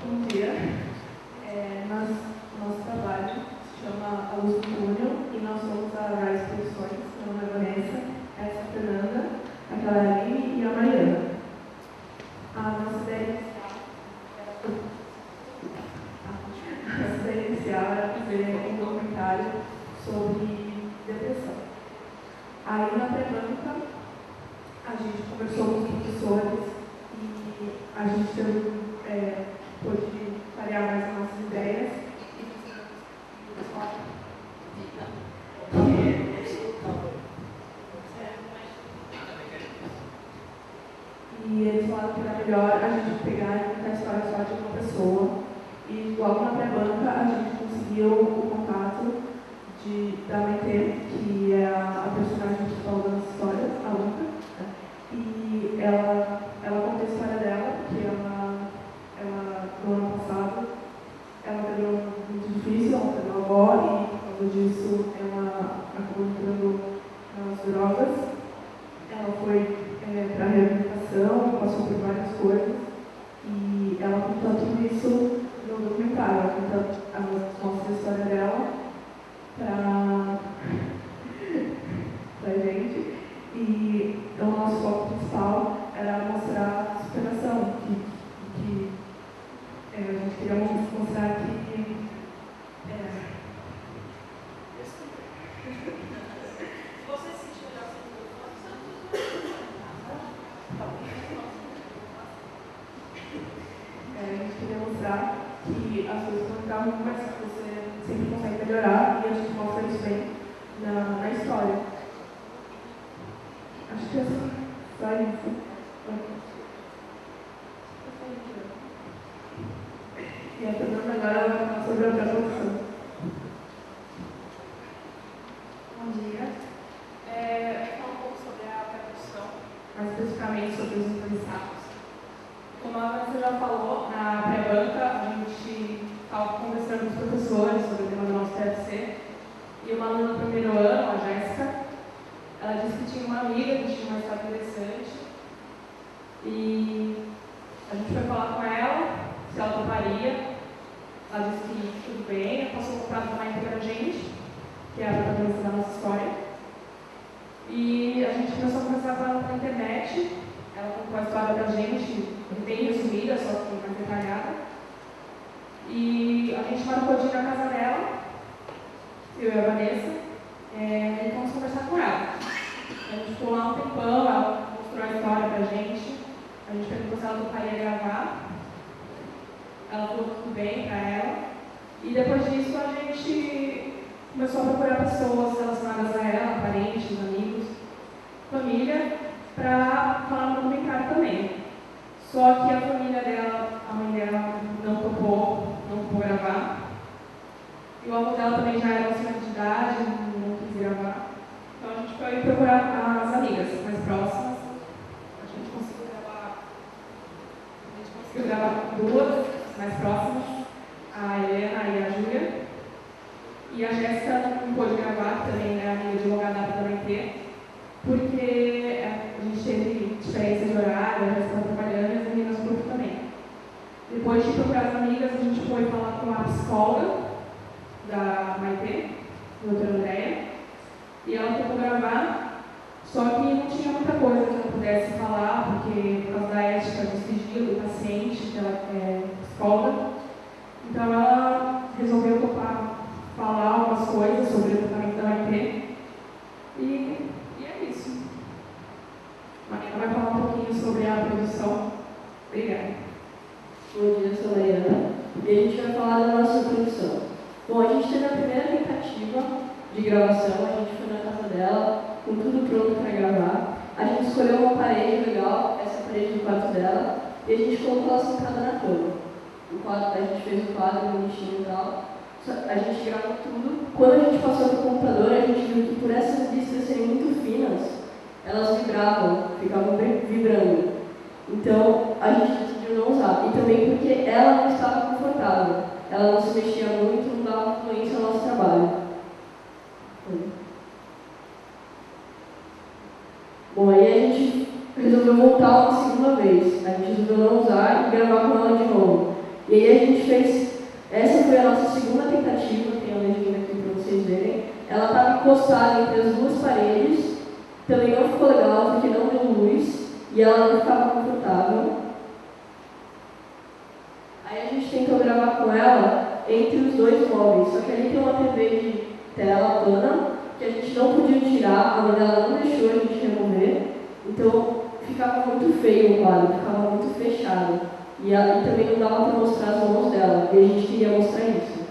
Bom dia. Nosso trabalho se chama A Luz do Túnel e nós somos a Rise Produções. Meu nome é Vanessa, essa é a Fernanda, aquela é a Aline e a Mariana. A nossa ideia inicial era fazer um documentário sobre depressão. Aí na pré-banca a gente conversou com os professores e a gente pôde variar mais as nossas ideias. E eles falaram que era melhor a gente pegar e contar a história só de uma pessoa. E logo na pré-banca a gente conseguiu o contato da Maite, que é a personagem principal da nossa história, a Luca. E ela conta a história dela, porque ela no ano passado, ela pegou muito difícil, ela pegou a avó e por causa disso ela acabou entrando nas drogas. Ela foi para a reabilitação, passou por várias coisas e ela conta tudo isso no documentário. Ela conta a história dela pra gente. E o nosso foco principal era mostrar a superação, que a gente queria mostrar que Você se sentiu melhor a gente queria mostrar que as coisas não ficavam ruins, mas que você sempre consegue melhorar, e a gente mostra isso bem na história. Acho que é só isso. E a Fernanda agora ela vai falar sobre a pré-produção. Bom dia. Vou falar um pouco sobre a pré-produção, Mais especificamente sobre os interessados. Como a Vanessa já falou, na pré-banca a gente estava conversando com os professores sobre o tema do nosso TFC. E uma aluna do primeiro ano, a Jéssica, ela disse que tinha uma amiga que tinha uma história interessante. E a gente foi falar com ela, se ela toparia. Ela disse que tudo bem, passou o contato da Maite pra gente, que é a protagonista da nossa história. E a gente começou a conversar com ela na internet. Ela contou a história pra gente, bem resumida, só que mais detalhada. E a gente marcou de ir na casa dela, eu e a Vanessa, e fomos conversar com ela. A gente ficou lá um tempão, ela mostrou a história pra gente. A gente perguntou se ela toparia gravar. Ela falou tudo bem pra ela. E depois disso a gente começou a procurar pessoas relacionadas a ela, parentes, amigos, família, para falar no documentário também. Só que a família dela, a mãe dela, não topou gravar. E o avô dela também já era um senhor de idade, não quis gravar. Então a gente foi procurar as amigas mais próximas. A gente conseguiu gravar duas mais próximas, a Helena e a Júlia. E a Jéssica não pôde gravar, que também é amiga de longa data da Maite, porque a gente teve diferença de horário, a Jéssica estava trabalhando e as meninas no grupo também. Depois de procurar as amigas, a gente foi falar com a psicóloga da Maite, a doutora Andréia, e ela tentou gravar, só que não tinha muita coisa que ela pudesse falar, porque por causa da ética do sigilo do paciente, que ela é psicóloga. Então ela resolveu falar algumas coisas sobre o tratamento da Maite. E é isso. Ela vai falar um pouquinho sobre a produção. Obrigada. Bom dia, eu sou a Mariana e a gente vai falar da nossa produção. Bom, a gente teve a primeira tentativa de gravação, a gente foi na casa dela, com tudo pronto para gravar. A gente escolheu uma parede legal, essa parede do quarto dela, e a gente colocou ela sentada na cama. A gente fez o quadro bonitinho e tal. A gente gravou tudo. Quando a gente passou para o computador, a gente viu que por essas listas serem muito finas, elas vibravam, ficavam vibrando. Então, a gente decidiu não usar. E também porque ela não estava confortável. Ela não se mexia muito, não dava influência ao nosso trabalho. Bom, aí a gente resolveu voltar uma segunda vez. A gente resolveu não usar e gravar com ela de novo. E aí a gente fez, essa foi a nossa segunda tentativa, tem a legenda aqui para vocês verem. Ela estava encostada entre as duas paredes, também não ficou legal porque não deu luz e ela não ficava confortável. Aí a gente tentou gravar com ela entre os dois móveis, só que ali tem uma TV de tela plana que a gente não podia tirar, a mãe dela não deixou a gente remover, então ficava muito feio o quadro, ficava muito fechado. E também não dava para mostrar as mãos dela, e a gente queria mostrar isso.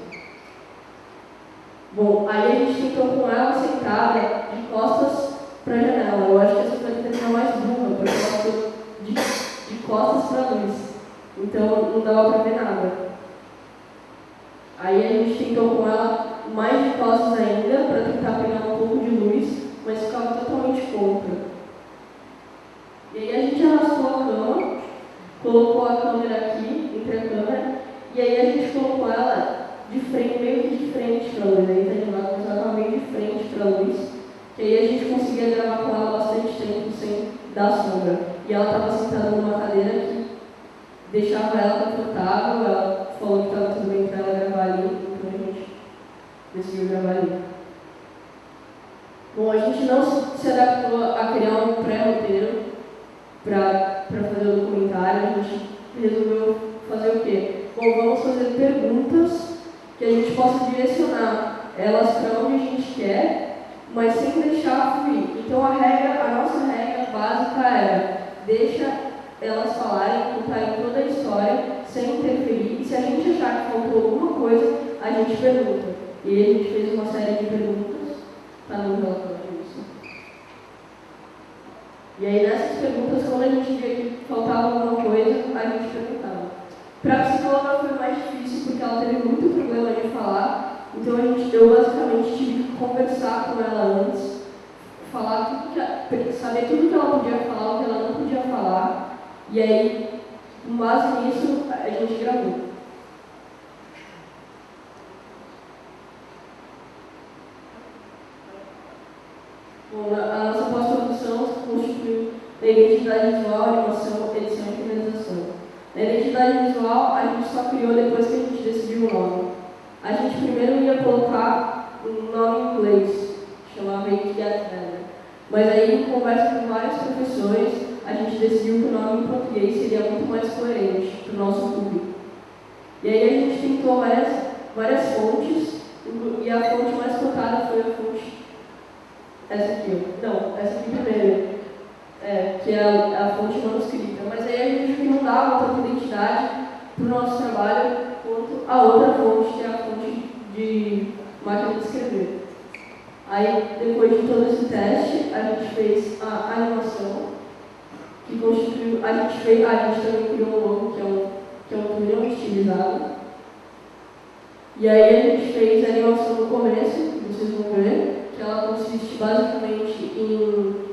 Bom, aí a gente tentou com ela sentada de costas para a janela. Eu acho que essa foi a tentativa mais burra, porque ela ficou de costas para a luz. Então não dava para ver nada. Aí a gente tentou com ela mais de costas ainda, para tentar pegar um pouco de luz, mas ficava totalmente contra. E aí a gente arrastou a cama, colocou a câmera aqui, entre a câmera, e aí a gente colocou ela de frente, meio que de frente para a luz. Aí tá de lado, mas ela estava meio de frente para a luz, que aí a gente conseguia gravar com ela bastante tempo sem dar sombra. E ela estava sentada numa cadeira que deixava ela confortável, ela falou que estava tudo bem para ela gravar ali, então a gente decidiu gravar ali. Bom, a gente não se adaptou a criar um pré-roteiro para fazer o documentário. A gente resolveu fazer o quê? Bom, vamos fazer perguntas que a gente possa direcionar elas para onde a gente quer, mas sem deixar fluir. Então a nossa regra básica era deixa elas falarem, contarem toda a história sem interferir. E se a gente achar que faltou alguma coisa, a gente pergunta. E aí a gente fez uma série de perguntas para não relacionar isso. E aí nessas perguntas, quando a gente via que faltava alguma coisa, a gente perguntava. Para a psicóloga foi mais difícil porque ela teve muito problema de falar, então eu basicamente tive que conversar com ela antes, saber tudo que ela podia falar, o que ela não podia falar, e aí, com base nisso, a gente gravou. Bom, a nossa pós-produção constituiu a identidade visual, animação, edição e finalização. Na identidade visual, a gente só criou depois que a gente decidiu o nome. A gente primeiro ia colocar um nome em inglês, chamava It Get Better. Mas aí, em conversa com vários professores, a gente decidiu que o nome em português seria muito mais coerente para o nosso público. E aí a gente tentou várias fontes, e a fonte mais cotada foi a fonte, essa aqui, não, essa aqui primeiro. Que é a fonte manuscrita, mas aí a gente viu que não dava tanta identidade para o nosso trabalho quanto a outra fonte, que é a fonte de máquina de escrever. Aí, depois de todo esse teste, a gente fez a animação, que constituiu, a gente também criou um logo, que é um túnel estilizado. E aí a gente fez a animação no começo, que vocês vão ver, que ela consiste basicamente em...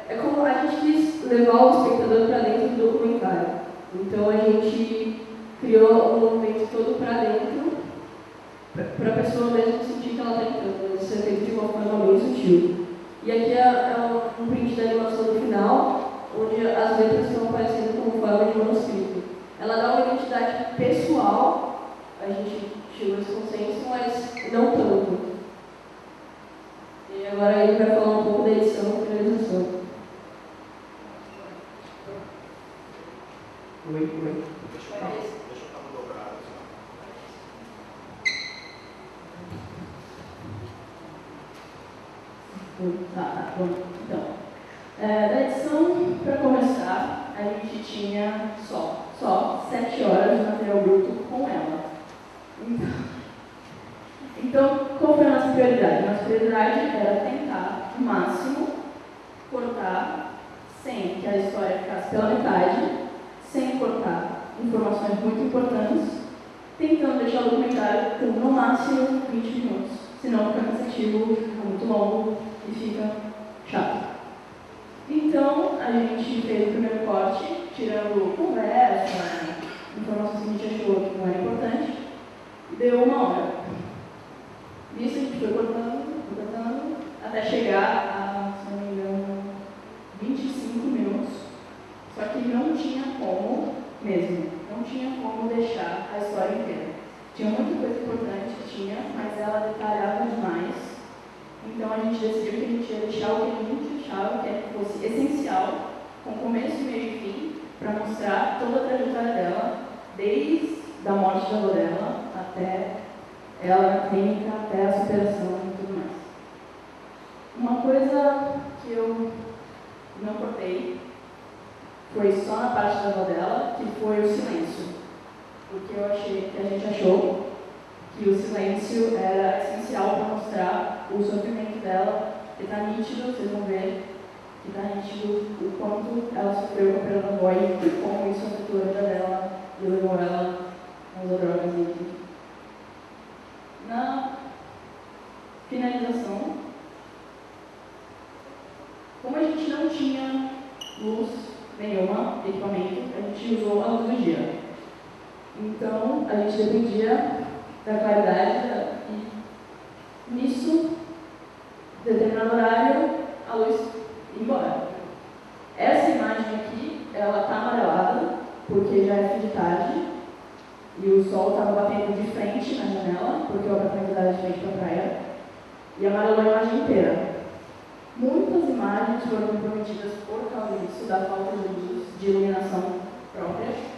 É como a gente quis levar o espectador para dentro do documentário. Então a gente criou um movimento todo para dentro, para a pessoa mesmo sentir que ela está entrando. Isso é feito de uma forma bem sutil. E aqui é um print da animação no final, onde as letras estão aparecendo como forma de manuscrito. Ela dá uma identidade pessoal, a gente chegou a esse consenso, mas não tanto. E agora ele vai falar um pouco da edição e finalização. Oi. Deixa eu estar dobrado. Tá, bom. Então, da edição, para começar, a gente tinha só 7 horas de material bruto com ela. Então, qual foi a nossa prioridade? Nossa prioridade era tentar, o máximo, cortar sem que a história ficasse pela metade, sem cortar informações muito importantes, tentando deixar o documentário com, no máximo, 20 minutos. Senão fica cansativo, fica muito longo e fica chato. Então, a gente fez o primeiro corte, tirando conversa, informações que a gente achou que não era importante, e deu 1 hora. Nisso a gente foi cortando, até chegar a, se não me engano, 25 minutos. Só que não tinha como mesmo, não tinha como deixar a história inteira. Tinha muita coisa importante, mas ela detalhava demais. Então a gente decidiu que a gente ia deixar o que a gente achava que fosse essencial, com começo, meio e fim, para mostrar toda a trajetória dela, desde a morte da avó dela até ela na clínica, até a superação e tudo mais. Uma coisa que eu não cortei foi só na parte da avó dela, que foi o silêncio. Porque a gente achou que o silêncio era essencial para mostrar o sofrimento dela, que está nítido, vocês vão ver, que está nítido o quanto ela sofreu com a perda da avó e como isso afetou a vida dela e levou ela a usar drogas e enfim. Na finalização, como a gente não tinha luz nenhuma, equipamento, a gente usou a luz do dia. Então, a gente dependia da claridade e nisso, em determinado horário, a luz ia embora. Essa imagem aqui, ela está amarelada, porque já é fim de tarde, e o sol estava batendo de frente na janela, porque o apartamento estava de frente para a praia, e amarelou a imagem inteira. Muitas imagens foram comprometidas por causa disso, da falta de luz, de iluminação própria.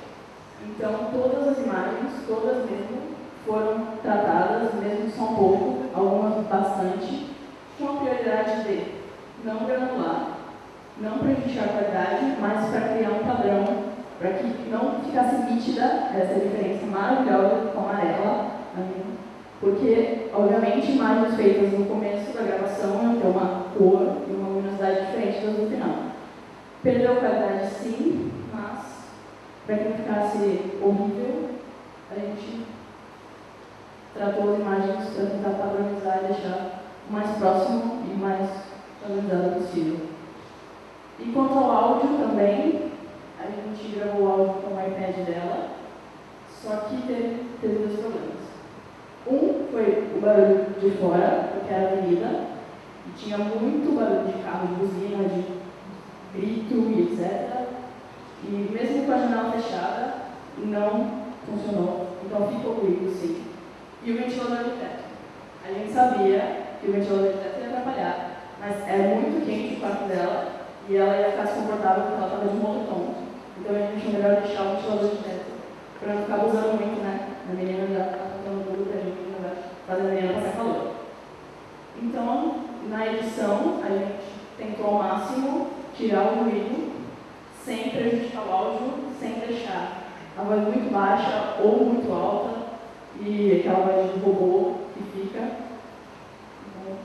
Então, todas as imagens, todas mesmo, foram tratadas, mesmo só um pouco, algumas bastante, com a prioridade de não granular, não prejudicar a qualidade, mas para criar um padrão, para que não ficasse nítida essa diferença maravilhosa com a amarela, porque, obviamente, imagens feitas no começo da gravação iam ter uma cor e uma luminosidade diferente das do final. Perdeu qualidade, sim, mas, para que não ficasse horrível, a gente tratou as imagens para tentar padronizar e deixar o mais próximo e mais padronizado possível. E quanto ao áudio também, a gente gravou o áudio com o iPad dela, só que teve dois problemas. Um foi o barulho de fora, porque era avenida, e tinha muito barulho de carro, de buzina, de grito e etc. E mesmo com a janela fechada, não funcionou, então ficou ruído sim. E o ventilador de teto. A gente sabia que o ventilador de teto ia atrapalhar, mas era muito quente o quarto dela e ela ia ficar desconfortável porque ela estava de moletom. Então a gente achou melhor deixar o ventilador de teto, para não ficar abusando muito, né? A menina já está ficando duro para a gente, já vai fazer a menina passar calor. Então, na edição, a gente tentou ao máximo tirar o ruído, sem prejudicar o áudio, sem deixar a voz muito baixa ou muito alta, e aquela voz de robô que fica. Então,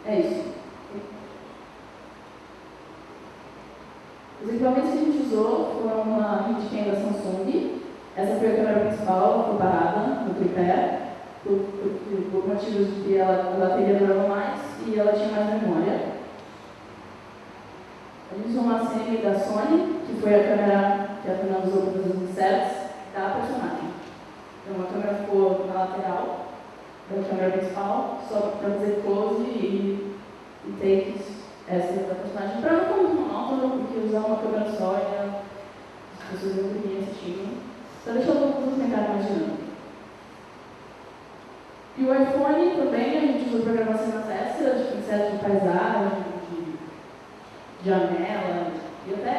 é isso. Os equipamentos que a gente usou foram uma Handicam da Samsung. Essa foi a câmera principal, foi parada no tripé, por motivos de que a bateria durava mais e ela tinha mais memória. A gente usou uma CM da Sony, que foi a câmera que a Fernanda usou para fazer os insets da personagem. Então a câmera ficou na lateral da câmera principal, só para fazer close e takes essa da personagem, para não ficar muito monótono, porque usar uma câmera só e as pessoas não dormiam assistindo. Só deixar o documentário mais dinâmico. E o iPhone também a gente usou para gravar cenas extras, tipo insetos de paisagem, de janela e até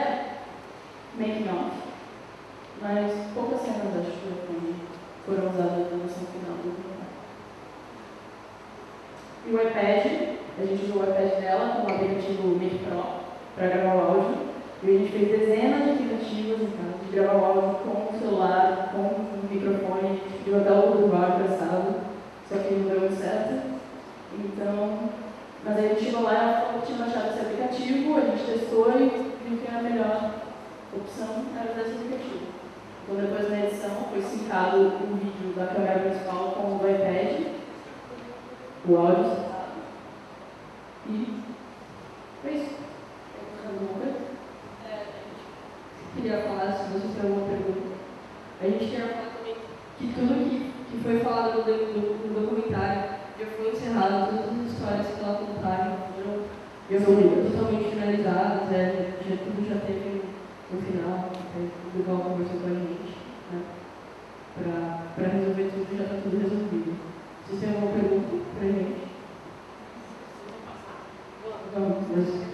making off. Mas poucas cenas, acho que do iPhone foram usadas na versão final do documentário. E o iPad, a gente usou o iPad dela com o aplicativo Make Pro para gravar o áudio. E a gente fez dezenas de tentativas em casa de gravar o áudio com o celular, com o microfone, a gente pediu até o áudio prestado, só que não deu certo. Então, mas aí a gente chegou lá e ela falou que tinha baixado esse aplicativo, a gente testou e viu que a melhor opção era usar esse aplicativo. Então depois na edição foi sincado o vídeo da câmera principal com o do iPad, o áudio sincado. E foi isso. Alguma coisa? Queria falar, se vocês têm alguma pergunta. A gente queria falar também que tudo que foi falado no documentário já foi encerrado, todas as histórias que ela contaram já foram totalmente finalizadas, tudo já teve no final, o Google conversou com a gente. para resolver tudo, já está tudo resolvido. Vocês têm alguma pergunta para a gente? Vamos.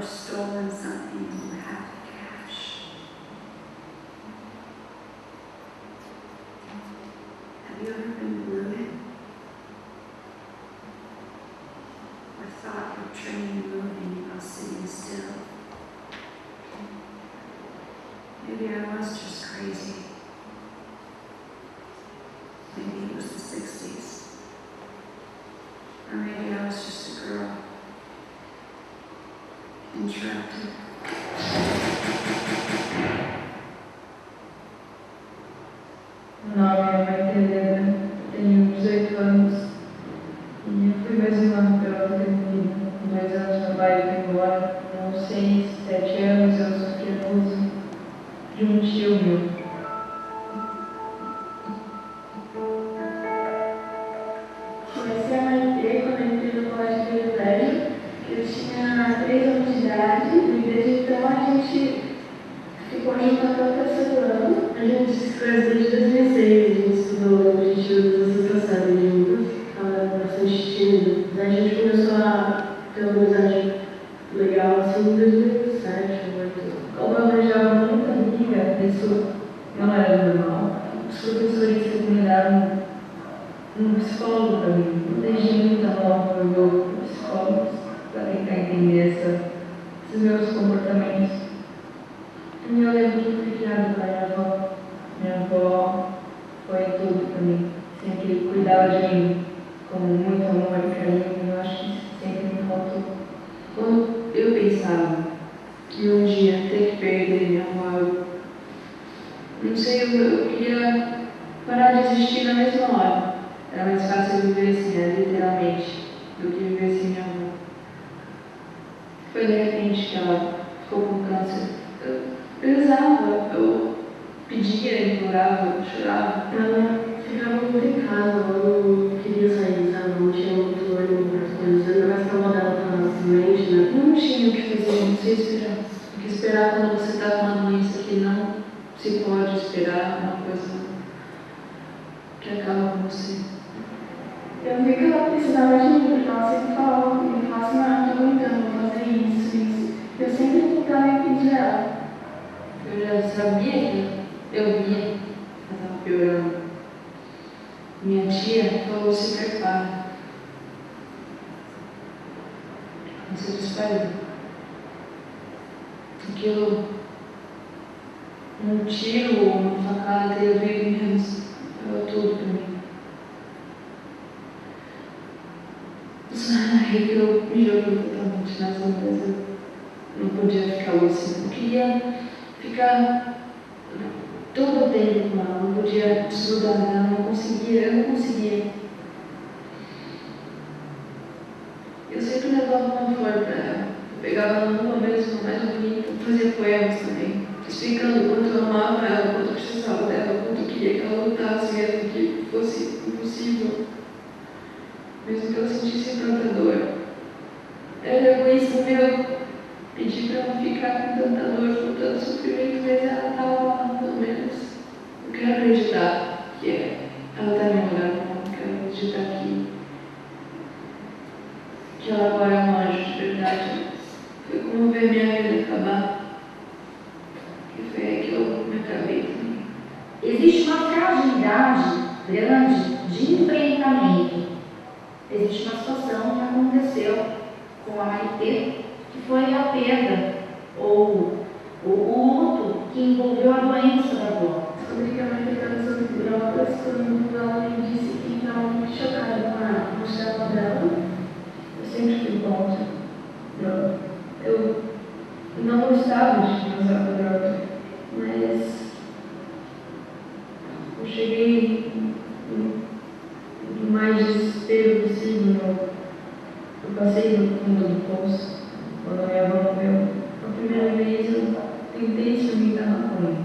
Stolen something you have cash. Have you ever been blue? Or thought your train moving while sitting still? Maybe I was just crazy. Maybe it was the 60s. Or maybe I was just a girl. Interrupted. Meu nome é Maite Helena, tenho 18 anos e fui mais uma garota feminina. Com 2 anos meu pai foi embora, com 6, 7 anos eu sofri abuso de um tio meu. Comecei a Maite quando entrei no colégio privilégio. Eu tinha 3 anos de idade e desde então a gente ficou junto até o 3º ano. A gente se conhece desde 2006, a gente estudou, a gente usa essa série juntas, ela é bastante tímida. A gente começou a ter uma amizade legal assim em 2007, 2008. Como eu arranjava muita amiga, isso não era normal. Os professores recomendaram um psicólogo para mim. Desde muito nova eu vou para psicólogos para tentar entender esses meus comportamentos. E eu lembro que eu fui criada pela minha avó. Minha avó foi tudo para mim. Sempre cuidava de mim com muito amor e carinho. Eu acho que isso sempre me faltou. Quando eu pensava que um dia ter que perder minha avó, eu não sei, eu queria parar de existir na mesma hora. Era mais fácil viver assim, literalmente, do que viver sem minha avó. Foi de repente que ela ficou com câncer. Eu rezava, eu pedia, implorava, chorava. Ela ficava muito em casa, ela não queria sair, sabe? Não tinha muito ânimo para as coisas. Eu gastava dela para a mente, né? Não tinha o que fazer, não sei esperar. Porque esperar quando você está com uma doença que não se pode esperar, uma coisa que acaba com você. Eu vi que ela precisava de mim, porque ela sempre falava comigo, falava assim, não, eu tô aguentando, vou fazer isso. Eu sempre tentava impedir ela. Eu já sabia que eu via que ela estava piorando. Minha tia falou se prepara. Você disparou. Aquilo, um tiro ou uma facada teria vindo menos. Era tudo para mim. Aí que eu me joguei totalmente nessa mesa. Não podia ficar assim. Eu queria ficar todo o tempo com ela. Não podia desgrudar dela. Eu não conseguia. Eu sempre levava uma flor para ela. Eu pegava ela numa mesma, mais bonita. Fazia poemas também, explicando o quanto eu amava ela, o quanto eu precisava dela, o quanto eu queria que ela lutasse mesmo que fosse impossível. Mesmo que eu sentisse tanta dor. Era egoísmo meu pedir para ela ficar com tanta dor, com tanto sofrimento, mas ela estava lá, pelo menos. Eu quero acreditar que ela está melhorando, eu quero acreditar que ela agora é um anjo de verdade. Foi como ver minha vida acabar. E foi aí que eu me acabei também. Existe uma fragilidade grande de enfrentamento. existe uma situação que aconteceu com a Maitê, que foi a perda ou o luto que envolveu a doença da avó. Sobre que a Maitê estava sobre drogas, quando ela me disse que estava muito chocada com a chapa dela. Eu sempre fui contra droga. Eu não gostava de usar droga, mas eu cheguei no mais desespero possível. Eu passei no fundo do poço quando a minha avó morreu. A primeira vez eu tentei experimentar maconha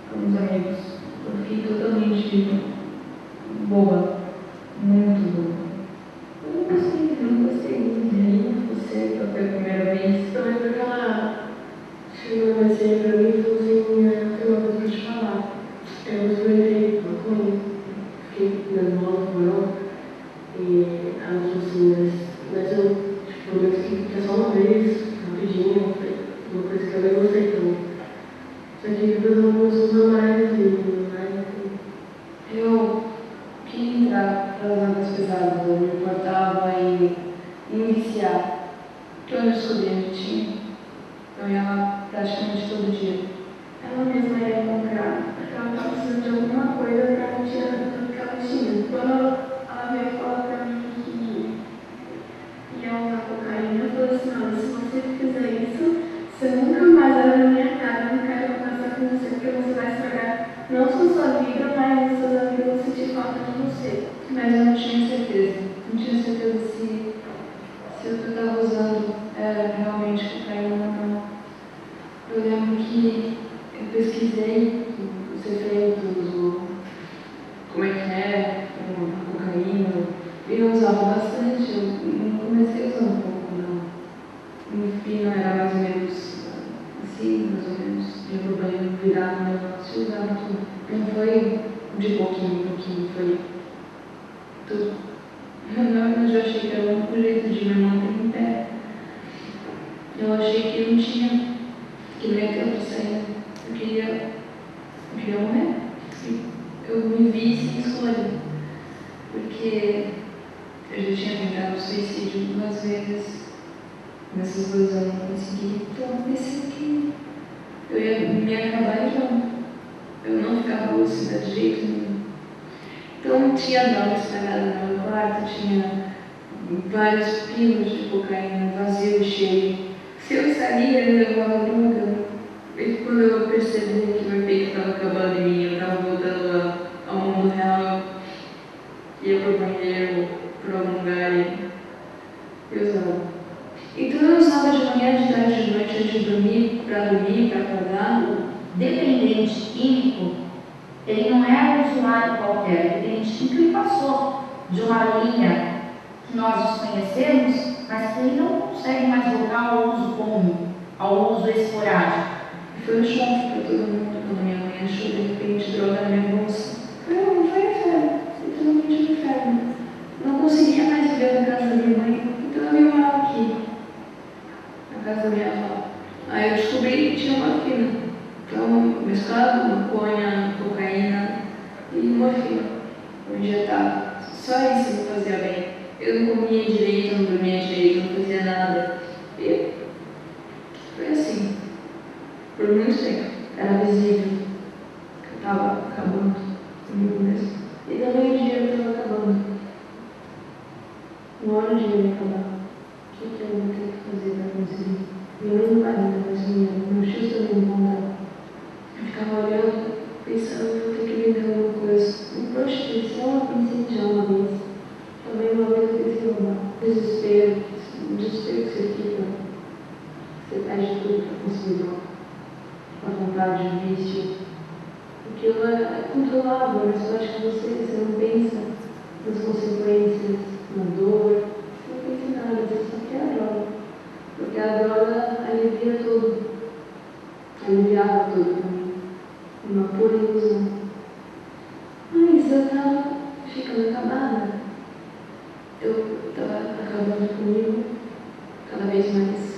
com uns amigos. Eu fiquei totalmente boa, muito boa. Eu não gostei muito de mim, você, que foi a primeira vez. Também porque ela chegou assim pra mim e falou assim, tem uma coisa pra te falar. Eu experimentei maconha, fiquei nervosa com ela, e ela falou assim, mas eu prometo que é só uma vez, rapidinho, foi uma coisa que eu nem gostei tanto. Só que depois ela começou a usar mais e mais. Eu queria entrar para as águas pesadas, eu me importava em iniciar. Quando eu descobri onde tinha, eu ia lá praticamente todo dia. Ela mesma ia comprar, porque ela estava precisando de alguma coisa para tirar tudo que ela tinha. Quando ela veio falar para mim que ia usar cocaína, eu falei assim, olha, se você fizer isso, você nunca mais olha na minha cara, eu não quero conversar com você, porque você vai estragar não só sua vida, mas os seus amigos vão sentir falta de você. Mas eu não tinha certeza. Não tinha certeza se o que eu estava usando era realmente cocaína ou não. Eu lembro que eu pesquisei os efeitos, como é que é, a cocaína, e eu usava bastante. Eu comecei a usar um pouco, não. No fim, não era mais ou menos assim, mais ou menos, de problema virar um negócio, eu usava tudo. Não foi de pouquinho em pouquinho, foi tudo. Na verdade, eu achei que era o único jeito de me manter em pé. Eu achei que não tinha, que não ia ter outra saída. Eu queria morrer. Eu me vi sem escolha. Porque eu já tinha tentado suicídio 2 vezes. Nessas 2 eu não consegui. Então eu pensei que eu ia me acabar e não. Eu não ficava lúcida de jeito nenhum. Então tinha droga espalhada no meu quarto, tinha vários pinos de cocaína, vazio, cheio. Se eu saía, eu levava droga. E quando eu percebi que meu peito estava acabando em mim, eu estava voltando ao mundo real, eu ia para o banheiro, para algum lugar e usava. Então eu usava de manhã, de tarde, de noite, antes de dormir, para acordar. Dependente químico, ele não é um usuário qualquer, o dependente químico ele passou de uma linha que nós desconhecemos, mas que ele não consegue mais voltar ao uso comum, ao uso esporádico. Foi um choque para todo mundo quando minha mãe achou de repente droga na minha bolsa. Não, foi inferno, literalmente um inferno. Não conseguia mais viver na casa da minha mãe, então eu vim morar aqui, na casa da minha avó. Aí eu descobri que tinha morfina. Então, mesclado, maconha, cocaína e morfina. Eu injetava. Só isso me fazia bem. Eu não comia direito, não dormia direito, não fazia nada. E foi assim. Por muito tempo. Era visível que eu estava acabando comigo mesmo. E também o dinheiro estava acabando. Uma hora o dinheiro ia acabar. O que eu vou ter que fazer para conseguir? Minha mãe não vai me dar mais dinheiro, meus tios também não vão dar. Eu ficava olhando, pensando, vou ter que vender alguma coisa. Em prostituição eu pensei já uma vez. Também uma vez eu pensei roubar. Desespero, o desespero que você fica. Você perde tudo para conseguir droga. A vontade de vício. Aquilo é controlável, mas pode que você não pensa nas consequências, na dor. Você não pensa em nada, você só quer a droga. Porque a droga alivia tudo. Aliviava tudo para mim. Uma pura ilusão. Mas eu estava ficando acabada. Eu estava acabando comigo cada vez mais.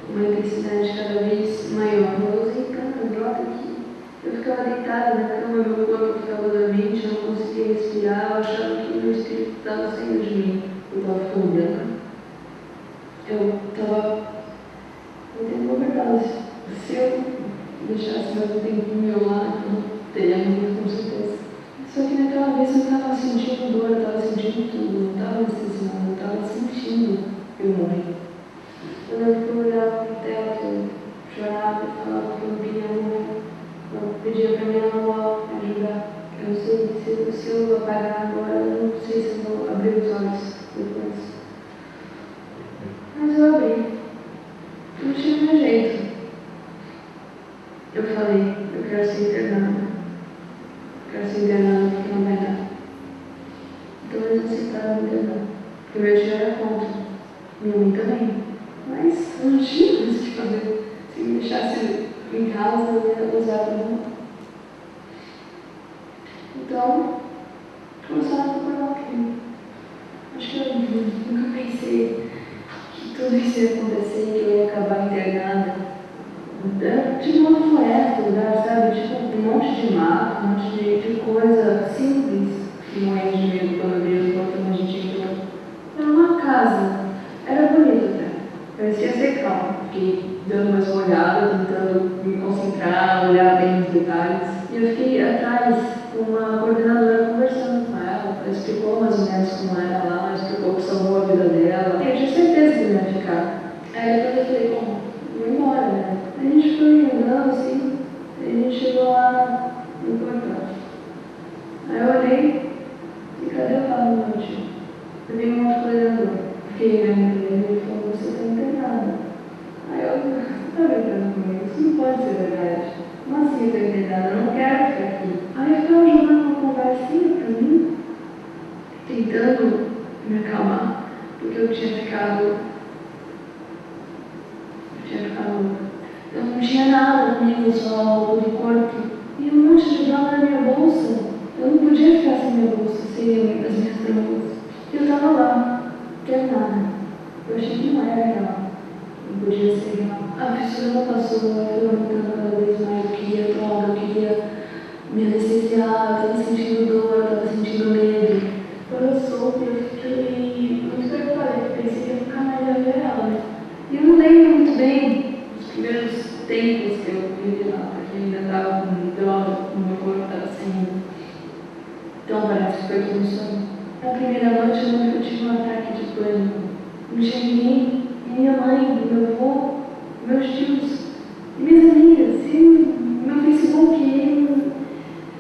Uma intensidade cada vez maior. Eu usei tanta droga que eu ficava deitada na cama, meu corpo ficava dormente, eu não conseguia respirar, eu achava que meu espírito estava saindo de mim. eu estava ficando branca, eu estava tentando overdose. Se eu deixasse mais um tempinho lá, eu teria morrido com certeza. Só que naquela vez eu não estava sentindo dor, eu estava sentindo tudo, não estava anestesiando, eu estava sentindo eu morrer. Eu lembro que eu olhava para o teto, eu chorava, eu falava que eu não queria morrer. Eu pedia para minha avó me ajudar. Eu sei, se eu apagar agora, eu não sei se eu vou abrir os olhos depois. Mas eu abri. Não tinha mais jeito. Eu falei, eu quero ser internada. Eu quero ser internada porque não vai dar. Então eles aceitaram me internar. Porque meu tio era contra. Minha mãe também. Mas eu não tinha mais o que fazer. Se me deixasse em casa, eu ia usar para mim. Então, começaram a procurar o crime. Acho que eu nunca pensei que tudo isso ia acontecer, que eu ia acabar internada. Tipo uma floresta, lugar, sabe? Tipo um monte de mato, um monte de coisa simples. Que morria de medo quando eu vi as portas, mas a gente entrou. Era uma casa. Era bonito até. Parecia ser calmo. Fiquei dando umas olhadas, tentando me concentrar, olhar bem os detalhes. E eu fiquei atrás com uma coordenadora conversando com ela. Ela explicou mais ou menos como era lá, ela explicou que salvou a vida dela. Eu tinha certeza que eu ia ficar. Aí depois eu falei, bom, vou embora, né? Aí a gente foi andando assim, aí a gente chegou lá no portão. Aí eu olhei e cadê o carro do meu tio? Eu vi um outro coordenador. Fiquei olhando pra ele e falou, você está internada. Aí eu, você está brincando comigo? Isso não pode ser verdade. Como assim eu estou internada? Eu não quero ficar aqui. Aí eu ficava jogando uma conversinha pra mim, tentando me acalmar, porque eu tinha ficado eu não tinha nada comigo, só roupa de corpo. E um monte de droga na minha bolsa. Eu não podia ficar sem minha bolsa, sem as minhas drogas. Eu estava lá, internada. Eu achei que não era real. Não podia ser real. A fissura não passou, eu fui aumentando cada vez mais. Eu queria droga, eu queria me anestesiar, eu estava sentindo dor, eu estava sentindo medo. Quando eu soube, eu fiquei muito preocupada, eu pensei que eu nunca mais ia ver ela. E eu não lembro muito bem os primeiros tempos que eu vivi lá, porque ainda estava com droga, o meu corpo estava saindo. Então parece que foi tudo um sonho. Na primeira noite eu lembro que eu tive um ataque de pânico. Não tinha ninguém, e minha mãe, meu avô, meus tios, e minhas amigas, e meu Facebook, e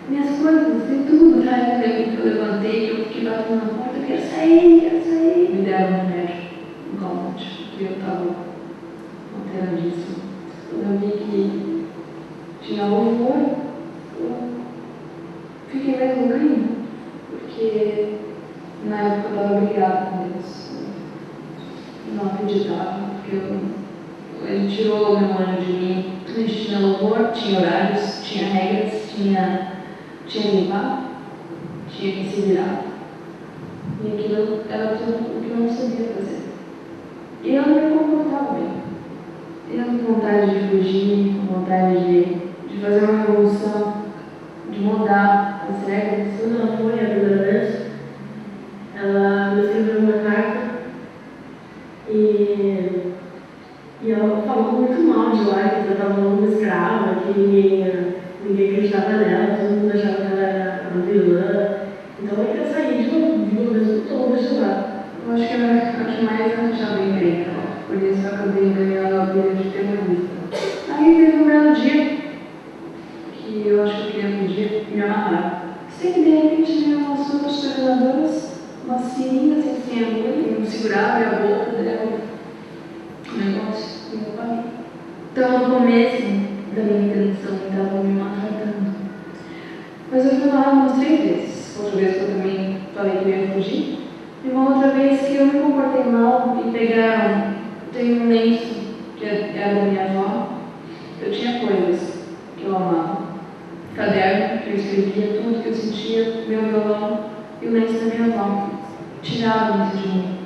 minhas coisas, e tudo. Aí eu lembro que eu levantei, eu fiquei batendo na porta, eu quero sair, quero sair. Me deram um remédio, um calmante, porque eu estava alteradíssima. Quando eu vi que tinha louvor, eu fiquei mesmo ganho, porque na época eu estava brigada com Deus. Eu não acreditava, porque ele tirou o meu anjo de mim. A gente tinha louvor, tinha horários, tinha regras, tinha limpar, tinha que se virar. E aquilo era tudo o que eu não sabia fazer. E eu não me comportava bem. Eu com vontade de fugir, com vontade de fazer uma revolução, de mudar as regras. Quando ela foi a primeira vez, ela me escreveu uma carta e ela falou muito mal de lá, que ela estava uma escrava, que ninguém acreditava nela, todo mundo achava que ela era uma vilã. Então eu queria sair de uma vez por todas de lá. Eu acho que era a que mais achava encrenca, por isso eu acabei ganhando a vida de terrorista. Aí teve um belo dia que eu acho que eu queria fugir e me amarrar. Sei que de repente veio umas outras coordenadoras, umas seringas sem agulha, que me segurava a boca dela. O negócio, e eu parei. Então no começo da minha intenção estava me maltratando. Mas eu fui lá umas 3 vezes. Outra vez que eu também falei que eu ia fugir. E uma outra vez que eu me comportei mal e pegaram, tem um lenço que era da minha avó, eu tinha coisas que eu amava. Caderno, que eu escrevia tudo que eu sentia, meu violão e o lenço da minha avó. Tiraram isso de mim.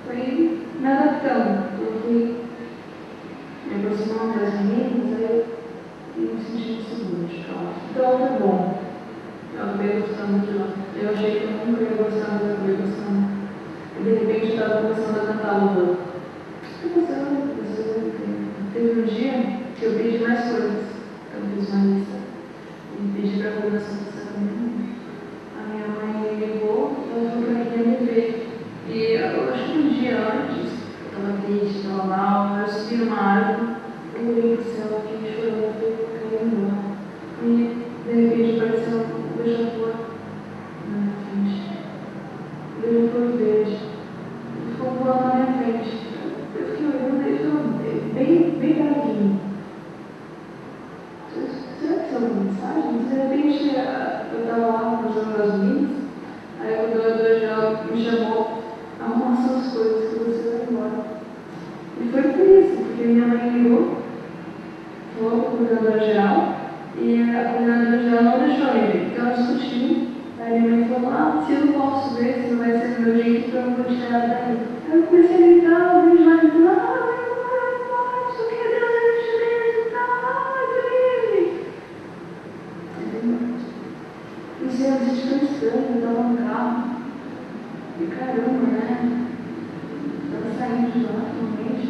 Foi me adaptando. Eu fui me aproximando das meninas, aí eu me senti segura de falar. Então foi bom. Eu acabei gostando de lá. Eu achei que eu nunca ia gostar, mas eu acabei gostando. E de repente eu estava começando a cantar Lula. Teve um dia que eu pedi mais coisas. Eu fiz uma lista e pedi para a coordenação passar também. A minha mãe me ligou e ela falou que ela queria me ver. E eu acho que um dia antes, eu estava triste, estava mal, eu subi numa árvore, eu olhei para o céu, fiquei chorando, eu caí embora. E de repente apareceu um beija-flor na minha frente. Um beija-flor verde. Ele ficou voando na minha frente. Eu fiquei olhando e ficou bem paradinho. Será que isso é uma mensagem? De repente eu estava lá fazendo gasolina, aí o doador geral me chamou, arruma suas coisas que você vai embora. E foi por isso, porque minha mãe ligou, falou com a coordenadora geral, e a coordenadora geral não deixou eu ir, porque ela discutiu. Aí minha mãe falou, se eu não posso ver, se não vai ser do meu jeito, então eu não vou tirar ela daí. Aí eu comecei a gritar, eu vi lá gritando, isso que é Deus, e tal, isso é um tão estranho, eu estava no carro. E caramba, né? Estava saindo de lá, finalmente.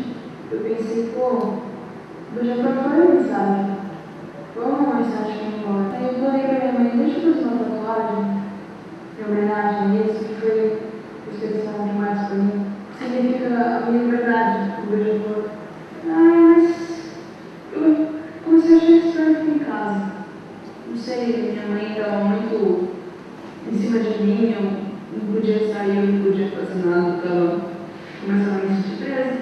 Eu pensei, eu já preparei a mensagem. Foi uma mensagem que eu embora. Aí eu falei para minha mãe, deixa eu fazer uma tatuagem em homenagem a isso, que foi especial demais para mim. Significa a minha verdade, o beija-flor. Mas eu comecei a achar estranho aqui em casa. Não sei, minha mãe estava muito em cima de mim, eu não podia sair, eu não podia fazer nada, eu estava começando a me sentir presa.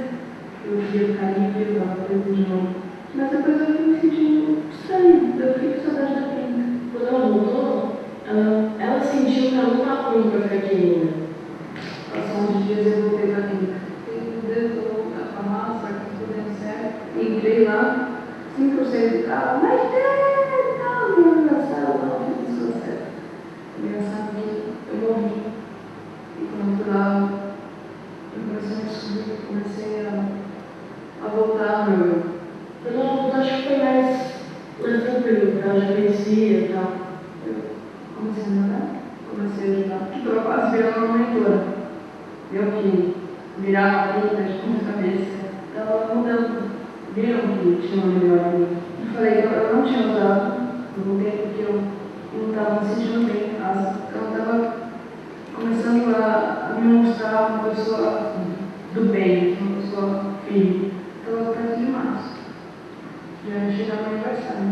Eu queria ficar livre, eu estava presa de novo. Mas depois eu fui me sentindo estranho, eu fiquei com saudade da Pinta. Quando ela voltou, ela sentiu que ela não estava pronta para ficar aqui ainda. Passou uns dias e eu voltei para a Pinta. Meu Deus, eu vou voltar para a massa, que tudo deu certo. Entrei lá, 5% do carro, mas meu engraçado, não fiz isso certo. Engraçado que eu morri. E quando eu fui lá, eu comecei a descobrir, comecei a voltar ao meu eu. Eu não acho que foi mais tranquilo, porque ela já conhecia e tal. Eu comecei a namorar, comecei a ajudar. Estou quase virando uma mentora. Eu que virava a pinta de ponta cabeça. Ela mudando. Viram que tinha uma melhor em mim. Eu falei, eu não tinha usado. Eu voltei porque eu não estava me sentindo bem em casa. Eu estava começando a me mostrar uma pessoa do bem, uma pessoa firme. Estava perto de março. Já ia chegar no aniversário.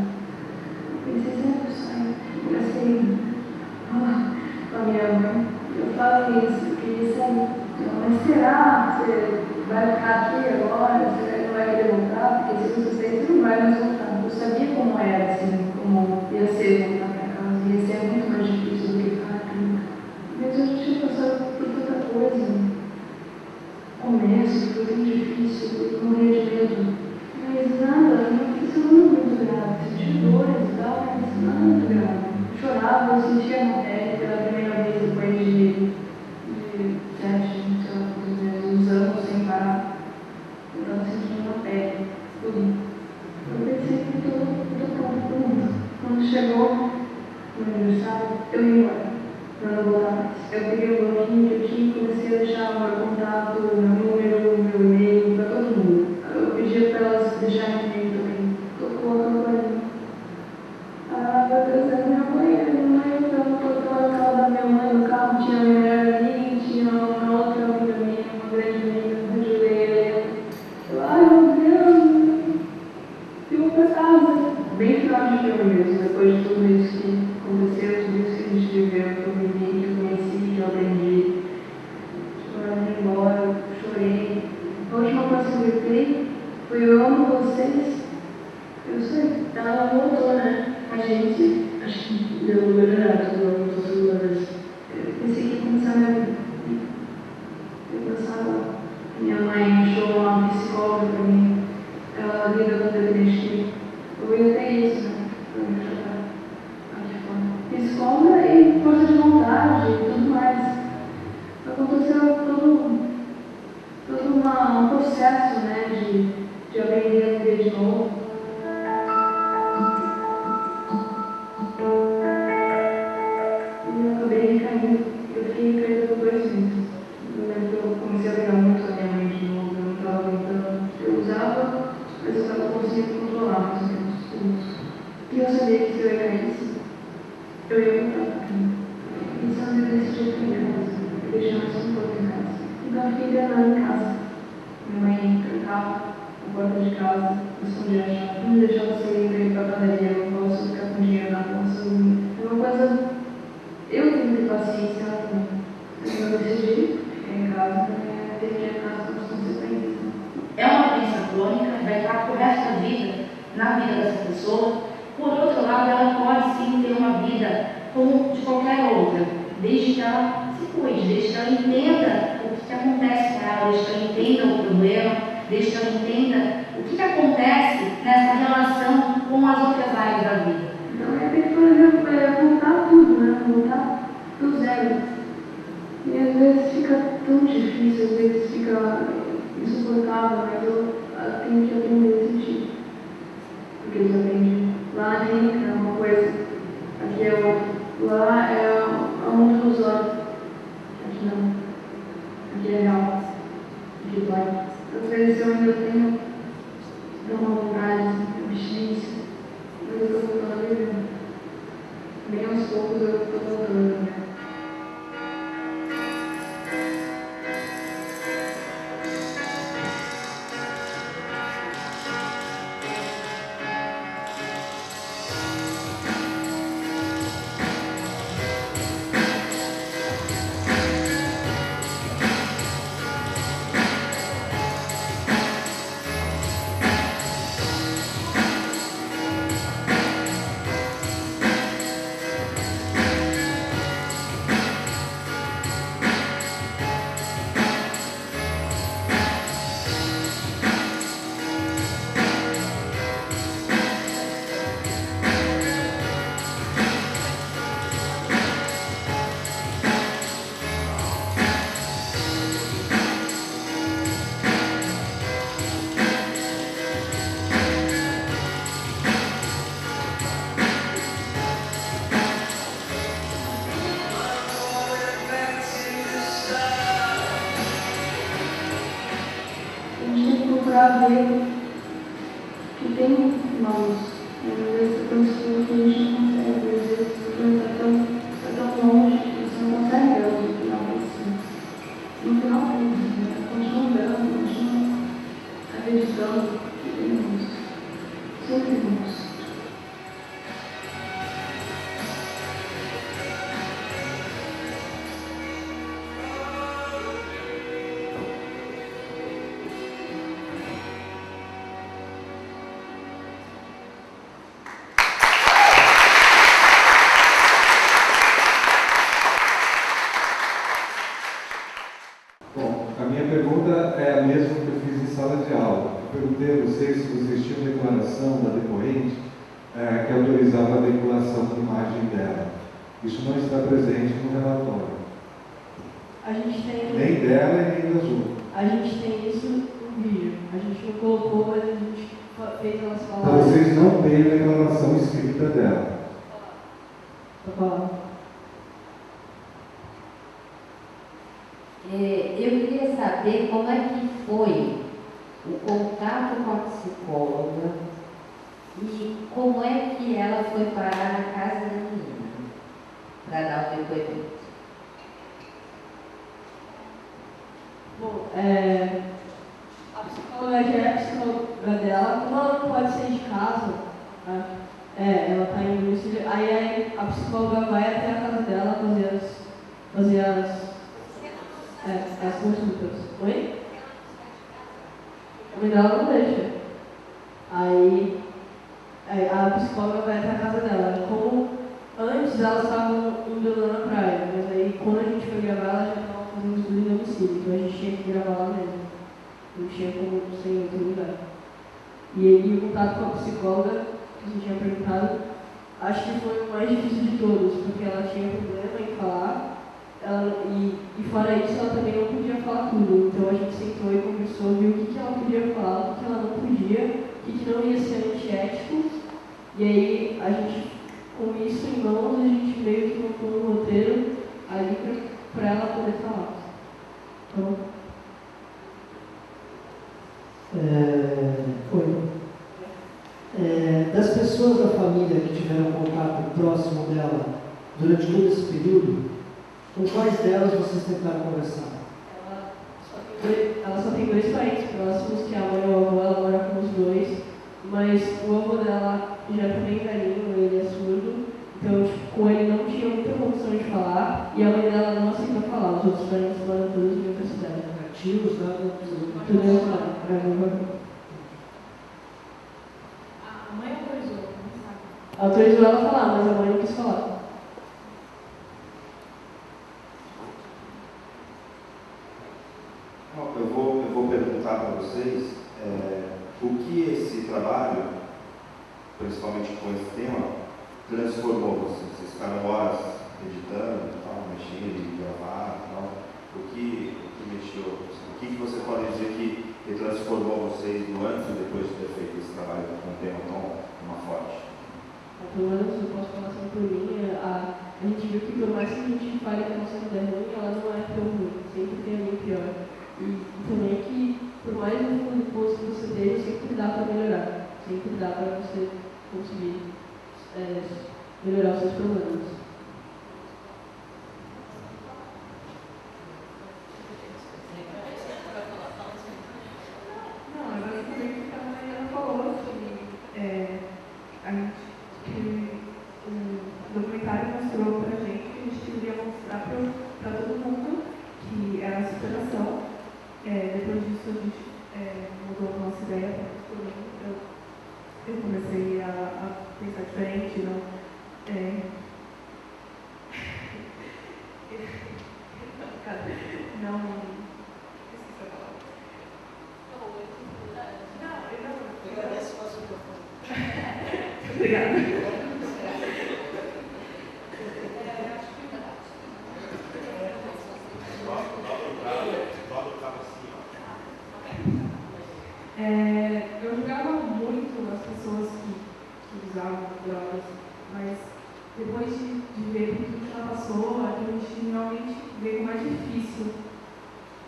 Eu pensei, sempre saio. Comecei com a minha mãe. Eu falei isso, eu queria sair. Mas será que você vai ficar aqui agora? Você não vai querer voltar? Porque se você sair, você não vai mais voltar. Eu sabia como era, assim, como ia ser voltar para casa. Ia ser muito mais difícil do que ficar na clínica. Mas eu já tinha passado por tanta coisa. Começo, foi tão difícil, eu morria de medo. Mas nada, isso não é muito grave. Senti dores e tal, mas nada muito grave. Eu chorava, eu sentia na pele pela primeira vez depois de 7, uns anos sem parar. Eu estava sentindo na pele, tudo. Eu pensei que estou pronta para o mundo. Quando chegou no aniversário, eu ia embora. Para não voltar mais. Eu peguei o bloquinho que eu tinha e comecei a deixar o meu contato, meu número, meu e-mail para todo mundo. Eu pedia para elas deixarem e-mail também. Tocou a campainha. Vai trazer minha mãe, eu estava colocando a casa da minha mãe no carro, tinha a minha melhor amiga, tinha uma outra amiga minha, uma grande amiga, eu ajudei ela. Eu, meu Deus, eu vou para casa. Bem final de filme mesmo, depois de tudo isso que aconteceu, tudo isso que a gente viveu, que eu vivi, que eu conheci, que eu aprendi. Eu fui embora, eu chorei. A última coisa que eu gritei foi: eu amo vocês. Eu sei. Ela voltou, né? A gente, acho que deu melhorado, eu amo vocês uma vez. Eu pensei que ia começar a minha vida. Eu pensava, minha mãe achou uma psicóloga para mim. Ela lida com dependente. Eu ia ter isso, né? Para me ajudar aqui fora. Psicóloga e força de vontade e tudo mais. Aconteceu todo um processo, né, de aprender a viver de novo. viajar, não deixar você ir para a padaria, eu não posso ficar com dinheiro na bolsa. É uma coisa. Eu tenho que ter paciência, ela também. Eu decidi ficar em casa para ter que ir a casa com as consequências. É uma doença crônica, vai estar pro resto da vida, na vida dessa pessoa. Por outro lado, ela pode sim ter uma vida como de qualquer outra, desde que ela se cuide, desde que ela entenda o que acontece com ela, desde que ela entenda o problema, desde que ela entenda o que acontece nessa relação com as outras áreas da vida. Então tem que voltar tudo, né? Voltar do zero. E às vezes fica tão difícil, às vezes fica insuportável, mas eu tenho que aprender a sentir. Porque eles aprendem. Lá na clínica é uma coisa, aqui é outra. Lá é um mundo dos olhos. Aqui não. Aqui é real. Aqui dói. Às vezes eu ainda tenho uma vontade, abstinência, mas eu estou voltando a viver. Bem aos poucos eu estou voltando a viver. Para ver que tem mãos. Às vezes tem pessoas que a gente não consegue, às vezes está tão longe que você não consegue ver no final assim. No final tem, né? Continua andando, continua acreditando que tem mãos. Sempre tem mãos. Perguntei a vocês se vocês tinham declaração da depoente que autorizava a veiculação de imagem dela. Isso não está presente no relatório. A gente tem... Nem dela e nem das outras. A gente tem isso no vídeo. A gente não colocou, mas a gente fez elas falarem. Então vocês não têm a declaração escrita dela. Para falar. Eu queria saber como é que foi o contato com a psicóloga e como é que ela foi parar na casa da menina para dar o depoimento. Bom, a psicóloga já é a psicóloga dela, como ela não pode ser de casa, ela está em domicílio, aí a psicóloga vai até a casa dela fazer as consultas. Oi? A mãe dela não deixa. Aí a psicóloga vai até a casa dela. Como antes elas estavam indo lá na praia, mas aí quando a gente foi gravar, ela já estava fazendo tudo em domicílio, então a gente tinha que gravar lá mesmo. Não tinha como ser em outro lugar. E aí o contato com a psicóloga, que você tinha perguntado, acho que foi o mais difícil de todos, porque ela tinha problema em falar. E fora isso, ela também não podia falar tudo. Então a gente sentou e conversou, viu o que ela podia falar, o que ela não podia, o que não ia ser antiético. E aí a gente, com isso em mãos, a gente meio que montou um roteiro ali para ela poder falar. Então, das pessoas da família que tiveram contato próximo dela durante todo esse período, com quais delas vocês tentaram conversar? Ela só tem dois parentes próximos, que é a mãe e o avô, ela mora com os dois. mas o avô dela já tá bem velhinho, ele é surdo, então tipo, com ele não tinha muita condição de falar, e a mãe dela não aceita falar, os outros parentes moram todos em outra cidade. Tios, nada, Tudo é claro. A mãe autorizou, não sabe. Autorizou ela a falar, mas a mãe não quis falar. Eu vou perguntar para vocês o que esse trabalho, principalmente com esse tema, transformou vocês. Vocês ficaram horas editando, mexendo, gravar, o que mexeu? O que você pode dizer que transformou vocês no antes e depois de ter feito esse trabalho com um tema tão forte? Pelo menos eu posso falar assim por mim, a gente viu que por mais que a gente fale que a nossa vida é ruim, ela não é tão ruim, sempre tem alguém pior. E também que por mais fundo de poço que você esteja, sempre dá para melhorar, sempre dá para você conseguir melhorar os seus problemas. Não, é basicamente o que a Mariana falou, que o documentário mostrou pra gente que a gente queria mostrar para todo mundo que era a superação. Depois disso a gente mudou a nossa ideia, eu comecei a pensar diferente, Obrigada. Eu julgava muito as pessoas que usavam drogas, mas depois de ver tudo que ela passou, a gente realmente veio mais difícil.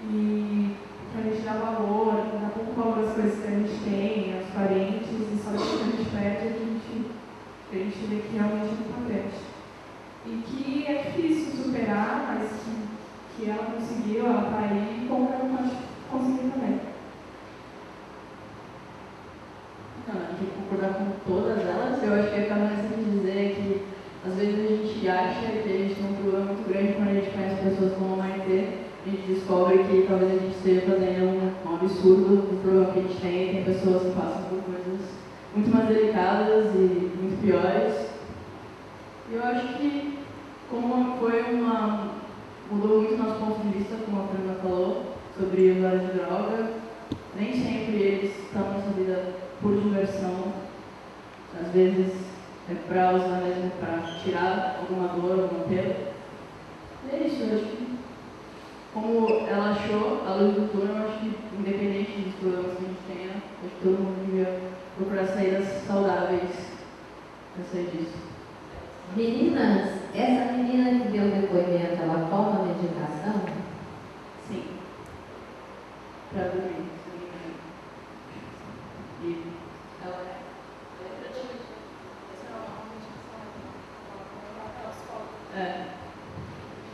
E que a gente dá valor, dá pouco valor às coisas que a gente tem, aos parentes, e só depois que a gente perde, a gente vê que realmente é importante. E que é difícil superar, mas que ela conseguiu, ela está aí, e como ela pode conseguir também. Não, a gente tem que concordar com todas elas. Eu acho que a Camila sempre dizer que às vezes a gente acha que a gente tem um problema muito grande quando a gente conhece pessoas como a Maitê, a gente descobre que talvez a gente esteja fazendo um absurdo do problema que a gente tem. Tem pessoas que passam por coisas muito mais delicadas e muito piores. E eu acho que, como mudou muito nosso ponto de vista, como a Fernanda falou, sobre usuários de droga, nem sempre eles estão nessa vida por diversão. Às vezes é para usar mesmo para tirar alguma dor, algum pelo. E é isso, eu acho que, como ela achou a luz do túnel, eu acho que, independente dos problemas que a gente tenha, acho que todo mundo devia procurar saídas saudáveis para sair disso. Meninas, essa menina que deu depoimento, ela toma medicação? Sim. Para dormir. E ela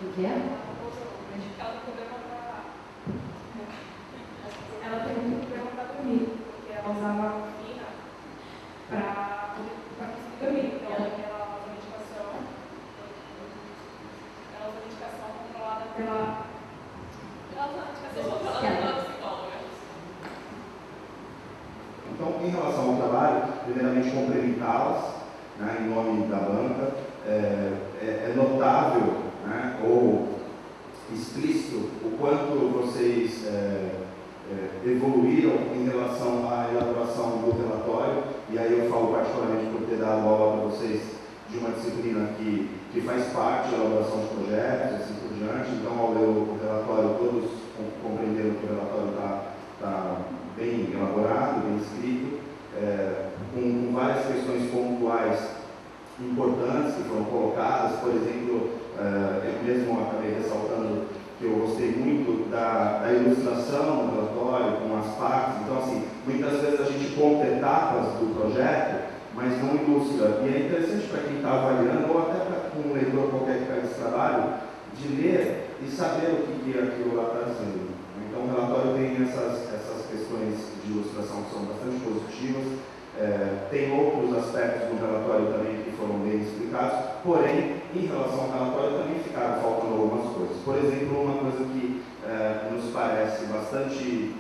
O que é? Ela tem muito problema para dormir, porque ela usava morfina para conseguir dormir. Então, ela usa medicação controlada pela psicóloga. Então, em relação ao trabalho, primeiramente cumprimentá-las, em nome da banca, é notável, ou explícito o quanto vocês evoluíram em relação à elaboração do relatório, e aí eu falo particularmente por ter dado aula para vocês de uma disciplina que faz parte da elaboração de projetos e assim por diante. Então, ao ler o relatório, todos compreenderam que o relatório está bem elaborado, bem escrito, com várias questões pontuais importantes que foram colocadas. Por exemplo, eu mesmo acabei ressaltando que eu gostei muito da ilustração do relatório, com as partes. Então, assim, muitas vezes a gente conta etapas do projeto, mas não ilustra. E é interessante para quem está avaliando, ou até para um leitor qualquer que faz esse trabalho, de ler e saber o que aquilo lá está dizendo. Então, o relatório tem essas questões de ilustração que são bastante positivas. Tem outros aspectos no relatório também que foram bem explicados, porém, em relação ao relatório também ficaram faltando algumas coisas. Por exemplo, uma coisa que nos parece bastante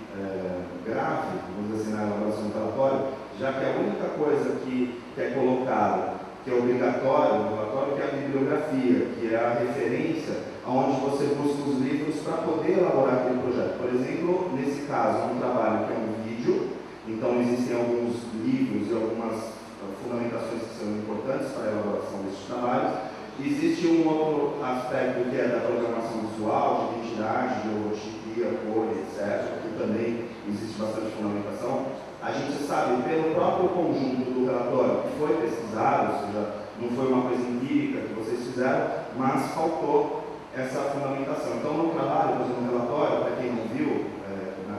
grave, vamos dizer assim, na elaboração do relatório, já que a única coisa que é colocada, que é obrigatória no relatório, que é a bibliografia, que é a referência onde você busca os livros para poder elaborar aquele projeto. Por exemplo, nesse caso, é um trabalho que é um vídeo, então existem alguns livros e algumas fundamentações que são importantes para a elaboração desses trabalhos. Existe um outro aspecto que é da programação visual, de identidade, de logotipia, cor, etc., que também existe bastante fundamentação. A gente sabe, pelo próprio conjunto do relatório, que foi pesquisado, ou seja, não foi uma coisa empírica que vocês fizeram, mas faltou essa fundamentação. Então, no trabalho, por exemplo, no relatório, para quem não viu,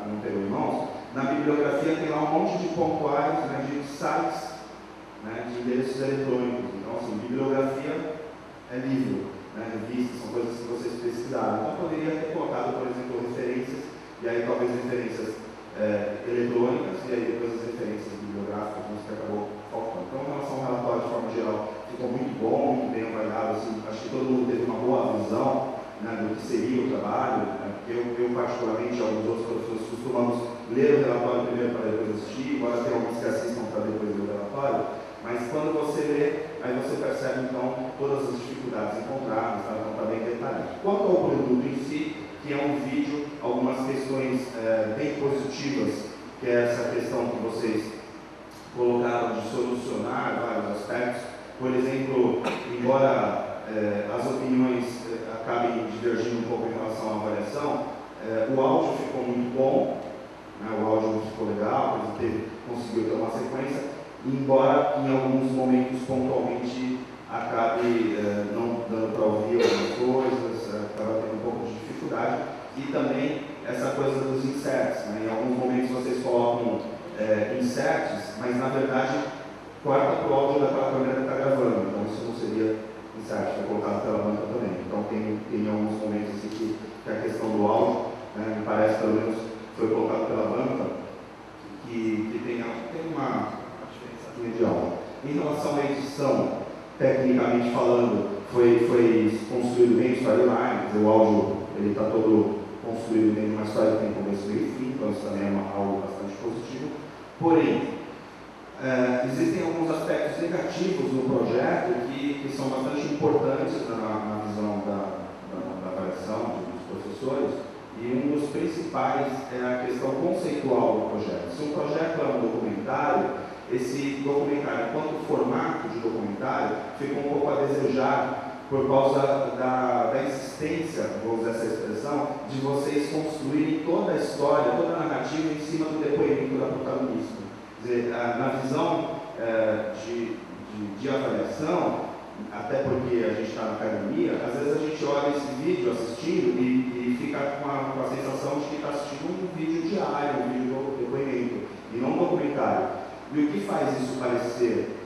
não pegou em mãos, na bibliografia tem lá um monte de pontuais, né, de sites, né, de endereços eletrônicos. Então, assim, bibliografia é livro, né, revistas, são coisas que vocês pesquisaram. Então, poderia ter colocado, por exemplo, referências, e aí talvez referências eletrônicas, e aí depois as referências bibliográficas, mas que acabou faltando. Então, em relação ao relatório, de forma geral, ficou muito bom, muito bem avaliado, assim, acho que todo mundo teve uma boa visão, né, do que seria o trabalho, né, porque eu particularmente, alguns outros professores costumamos ler o relatório primeiro para depois assistir, embora tenha alguns que assistam para depois ler o relatório, mas quando você lê, aí você percebe então todas as dificuldades encontradas, tá? Então está bem detalhado. Quanto ao produto em si, que é um vídeo, algumas questões bem positivas, que é essa questão que vocês colocaram de solucionar vários aspectos. Por exemplo, embora as opiniões acabem divergindo um pouco em relação à avaliação, o áudio ficou muito bom, né? O áudio ficou legal, conseguiu ter uma sequência, embora em alguns momentos pontualmente acabe não dando para ouvir algumas coisas, acaba tendo um pouco de dificuldade, e também essa coisa dos inserts, né? Em alguns momentos vocês colocam inserts, mas na verdade corta para o áudio daquela câmera que está gravando, então isso não seria insert, foi colocado pela banca também. Então tem alguns momentos assim que a questão do áudio, né, me parece pelo menos foi colocado pela banca, que tem uma diferença de áudio. Em relação à edição, tecnicamente falando, foi construído bem storyline, o áudio ele está todo construído dentro de uma história que tem começo, meio e fim, então isso também é algo bastante positivo. Porém, existem alguns aspectos negativos no projeto que são bastante importantes na visão da avaliação dos professores, e um dos principais é a questão conceitual do projeto. Se um projeto é um documentário, esse documentário, enquanto formato de documentário, fica um pouco a desejar por causa da insistência, vou usar essa expressão, de vocês construírem toda a história, toda a narrativa em cima do depoimento da protagonista. Quer dizer, na visão de avaliação, até porque a gente está na academia, às vezes a gente olha esse vídeo assistindo e fica com a sensação de que está assistindo um vídeo diário, um vídeo de depoimento, e não um documentário. E o que faz isso parecer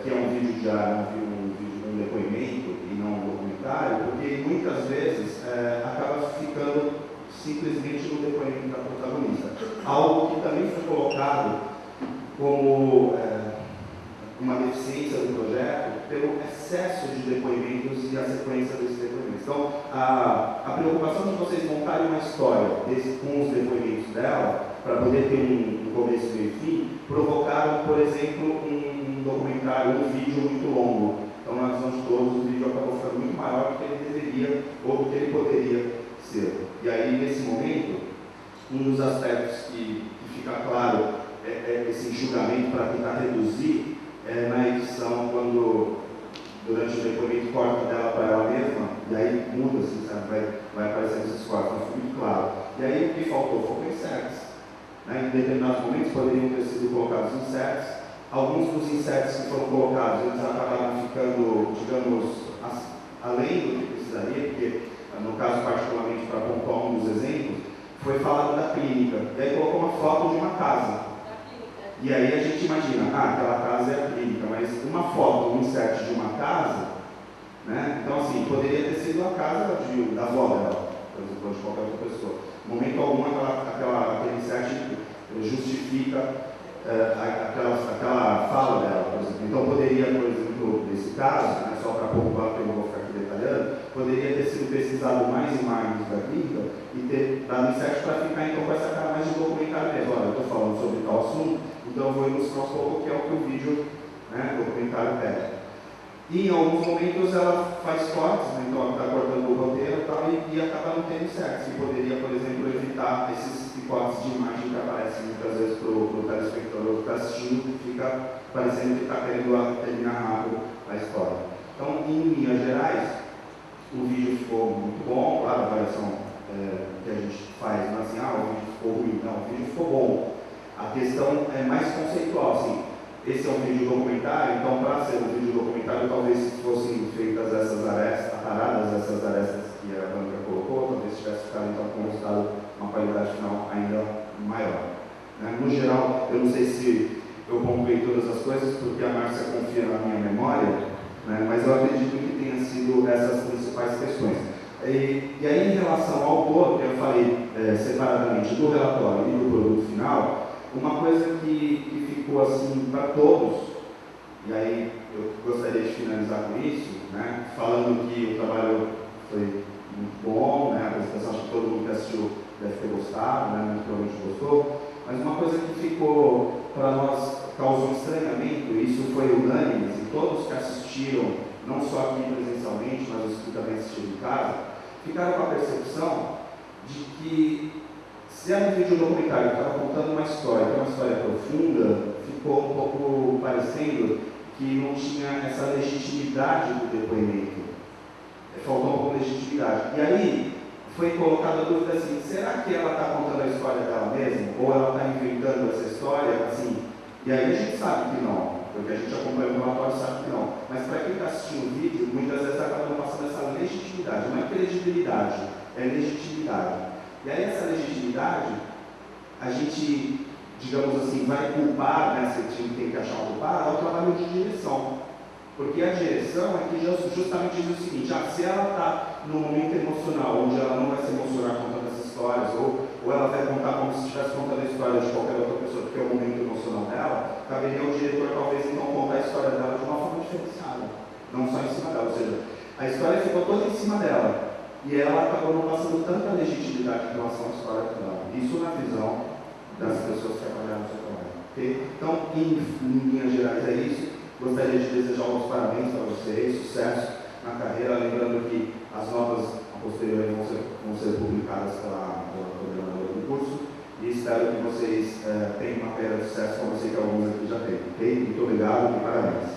que é um vídeo diário, um depoimento e não um documentário? Porque muitas vezes acaba ficando simplesmente no depoimento da protagonista. Algo que também foi colocado como uma deficiência do projeto pelo excesso de depoimentos e a sequência desses depoimentos. Então, a preocupação de vocês montarem uma história com os depoimentos dela, para poder ter um começo, meio e fim, provocaram, por exemplo, um documentário, um vídeo muito longo. Então, na visão de todos, o vídeo acabou ficando muito maior do que ele deveria ou do que ele poderia ser. E aí, nesse momento, um dos aspectos que fica claro é esse enxugamento para tentar reduzir na edição, quando durante o depoimento corta dela para ela mesma, e aí muda, assim, sabe? Vai aparecendo esses cortes, mas ficou muito claro. E aí o que faltou foi inserts. Né? Em determinados momentos poderiam ter sido colocados inserts. Alguns dos inserts que foram colocados, eles acabaram ficando, digamos, além do que precisaria, porque no caso particularmente para pontuar um dos exemplos, foi falado da clínica, e aí colocou uma foto de uma casa. E aí a gente imagina, aquela casa é a clínica, mas uma foto, um insert de uma casa, né? Então assim, poderia ter sido a casa da avó dela, por exemplo, de qualquer outra pessoa. No momento algum, aquele insert justifica aquela fala dela, por exemplo. Então poderia, por exemplo, nesse caso, né, só para pontuar, que eu não vou ficar aqui detalhando, poderia ter sido pesquisado mais imagens da clínica e ter dado insert para ficar então com essa cara mais de documentário mesmo. Olha, eu estou falando sobre tal assunto, então eu vou ilustrar um pouco o que é o que o vídeo, né, documentário pede. E em alguns momentos ela faz cortes, né, então ela está cortando o roteiro e tal, e acaba não tendo certo. E poderia, por exemplo, evitar esses cortes de imagem que aparecem muitas vezes para o telespectador que está assistindo, fica parecendo que está querendo terminar rápido a história. Então, em linhas gerais, o vídeo ficou muito bom, claro, a avaliação que a gente faz, não é assim, o vídeo ficou ruim, não, o vídeo ficou bom. A questão é mais conceitual, assim. Esse é um vídeo documentário, então para ser um vídeo documentário talvez fossem feitas essas arestas, aparadas essas arestas que a banca colocou, talvez tivesse ficado então com um resultado, uma qualidade final ainda maior. Né? No geral, eu não sei se eu pontuei todas as coisas, porque a Márcia confia na minha memória, né? Mas eu acredito que tenha sido essas principais questões. E aí, em relação ao todo, que eu falei separadamente do relatório e do produto final, uma coisa que ficou assim para todos, e aí eu gostaria de finalizar com isso, né, falando que o trabalho foi muito bom, né, a apresentação, acho que todo mundo que assistiu deve ter gostado, né, muito provavelmente gostou, mas uma coisa que ficou para nós, causou estranhamento, e isso foi unânime, e todos que assistiram, não só aqui presencialmente, mas os que também assistiram em casa, ficaram com a percepção de que se era um vídeo documentário que estava contando uma história, que é uma história profunda, ficou um pouco parecendo que não tinha essa legitimidade do depoimento. Faltou um pouco de legitimidade. E aí foi colocada a dúvida assim, será que ela está contando a história dela mesma? Ou ela está inventando essa história? Assim? E aí a gente sabe que não, porque a gente acompanha o relatório e sabe que não. Mas para quem está assistindo o vídeo, muitas vezes acaba não passando essa legitimidade. Não é credibilidade, é legitimidade. E aí essa legitimidade, a gente, digamos assim, vai culpar, né, se a gente tem que achar um culpado, é o trabalho de direção. Porque a direção é que justamente diz o seguinte, se ela está num momento emocional, onde ela não vai se emocionar contando essas histórias, ou ela vai contar como se estivesse contando a história de qualquer outra pessoa, porque é o momento emocional dela, caberia ao diretor talvez então contar a história dela de uma forma diferenciada, não só em cima dela, ou seja, a história ficou toda em cima dela. E ela acabou não passando tanta legitimidade em relação à história dela. Isso na visão das pessoas que trabalharam no seu trabalho. Okay? Então, em linhas gerais é isso. Gostaria de desejar alguns parabéns para vocês, sucesso na carreira. Lembrando que as notas a posteriori vão ser publicadas pela coordenadora do curso. E espero que vocês tenham uma carreira de sucesso, como eu sei que alguns aqui já têm. Okay? Muito obrigado e parabéns.